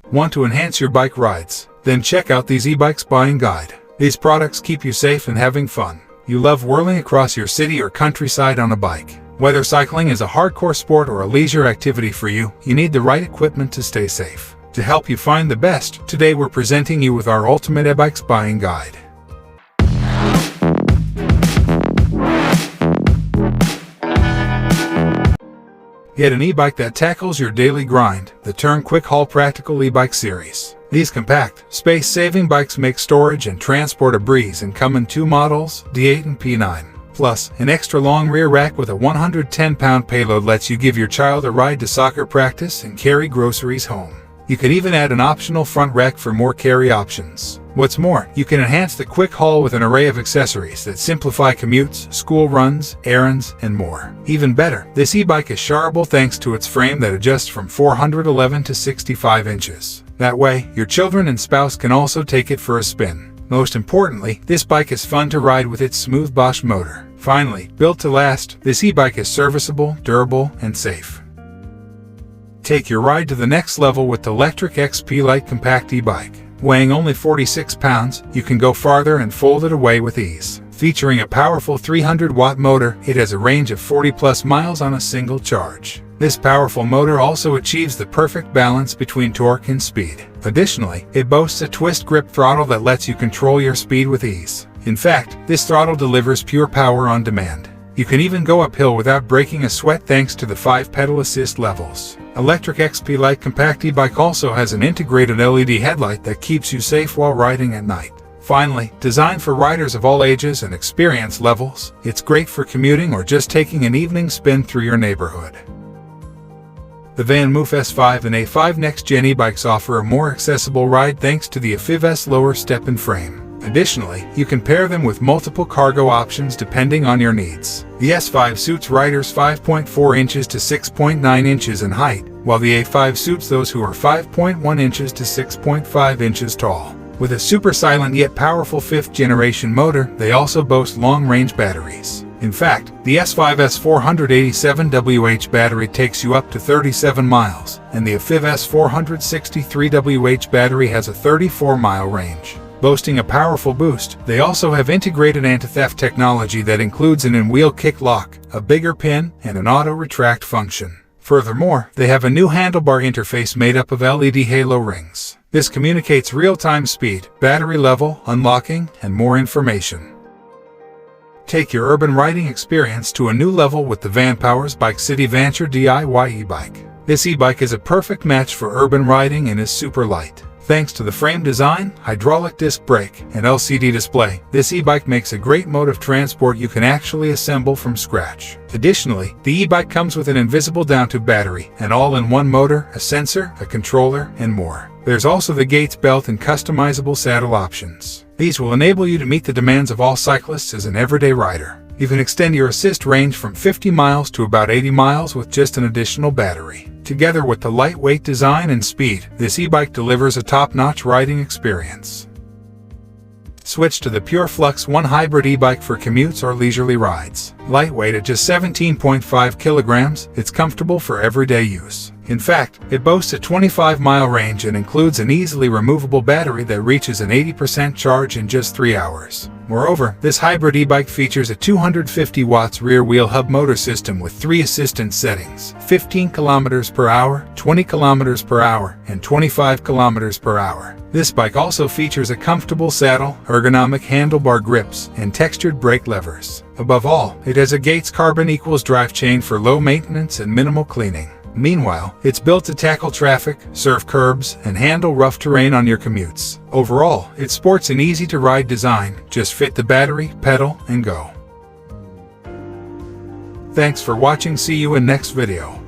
Want to enhance your bike rides? Then check out these eBikes buying guide. These products keep you safe and having fun. You love whirling across your city or countryside on a bike. Whether cycling is a hardcore sport or a leisure activity for you, you need the right equipment to stay safe. To help you find the best, today we're presenting you with our ultimate eBikes buying guide. Get an e-bike that tackles your daily grind, the Tern Quick Haul Practical e-bike series. These compact, space-saving bikes make storage and transport a breeze and come in two models, D8 and P9. Plus, an extra long rear rack with a 110-pound payload lets you give your child a ride to soccer practice and carry groceries home. You can even add an optional front rack for more carry options. What's more, you can enhance the Quick Haul with an array of accessories that simplify commutes, school runs, errands, and more. Even better, this e-bike is shareable thanks to its frame that adjusts from 411 to 65 inches. That way, your children and spouse can also take it for a spin. Most importantly, this bike is fun to ride with its smooth Bosch motor. Finally, built to last, this e-bike is serviceable, durable, and safe. Take your ride to the next level with the Lectric XP Lite compact e-bike. Weighing only 46 pounds, you can go farther and fold it away with ease. Featuring a powerful 300-watt motor, it has a range of 40-plus miles on a single charge. This powerful motor also achieves the perfect balance between torque and speed. Additionally, it boasts a twist grip throttle that lets you control your speed with ease. In fact, this throttle delivers pure power on demand. You can even go uphill without breaking a sweat thanks to the 5-pedal assist levels. Lectric XP Lite compact e-bike also has an integrated LED headlight that keeps you safe while riding at night. Finally, designed for riders of all ages and experience levels, it's great for commuting or just taking an evening spin through your neighborhood. The VanMoof S5 and A5 next-gen e-bikes offer a more accessible ride thanks to the A5's lower step and frame. Additionally, you can pair them with multiple cargo options depending on your needs. The S5 suits riders 5.4 inches to 6.9 inches in height, while the A5 suits those who are 5.1 inches to 6.5 inches tall. With a super silent yet powerful 5th-generation motor, they also boast long-range batteries. In fact, the S5's 487Wh battery takes you up to 37 miles, and the A5's 463Wh battery has a 34-mile range. Boasting a powerful boost, they also have integrated anti-theft technology that includes an in-wheel kick lock, a bigger pin, and an auto-retract function. Furthermore, they have a new handlebar interface made up of LED halo rings. This communicates real-time speed, battery level, unlocking, and more information. Take your urban riding experience to a new level with the VANPOWERS Bike City Vanture DIY e-bike. This e-bike is a perfect match for urban riding and is super light. Thanks to the frame design, hydraulic disc brake, and LCD display, this e-bike makes a great mode of transport you can actually assemble from scratch. Additionally, the e-bike comes with an invisible down-tube battery, an all-in-one motor, a sensor, a controller, and more. There's also the Gates belt and customizable saddle options. These will enable you to meet the demands of all cyclists as an everyday rider. You can extend your assist range from 50 miles to about 80 miles with just an additional battery. Together with the lightweight design and speed, this e-bike delivers a top-notch riding experience. Switch to the pure Flux One hybrid e-bike for commutes or leisurely rides. Lightweight at just 17.5 kilograms, it's comfortable for everyday use. In fact, it boasts a 25-mile range and includes an easily removable battery that reaches an 80% charge in just 3 hours. Moreover, this hybrid e-bike features a 250 watts rear wheel hub motor system with 3 assistance settings: 15 km per hour, 20 km per hour, and 25 km per hour. This bike also features a comfortable saddle, ergonomic handlebar grips, and textured brake levers. Above all, it has a Gates Carbon Equals drive chain for low maintenance and minimal cleaning. Meanwhile, it's built to tackle traffic, surf curbs, and handle rough terrain on your commutes. Overall, it sports an easy-to-ride design. Just fit the battery, pedal, and go. Thanks for watching. See you in next video.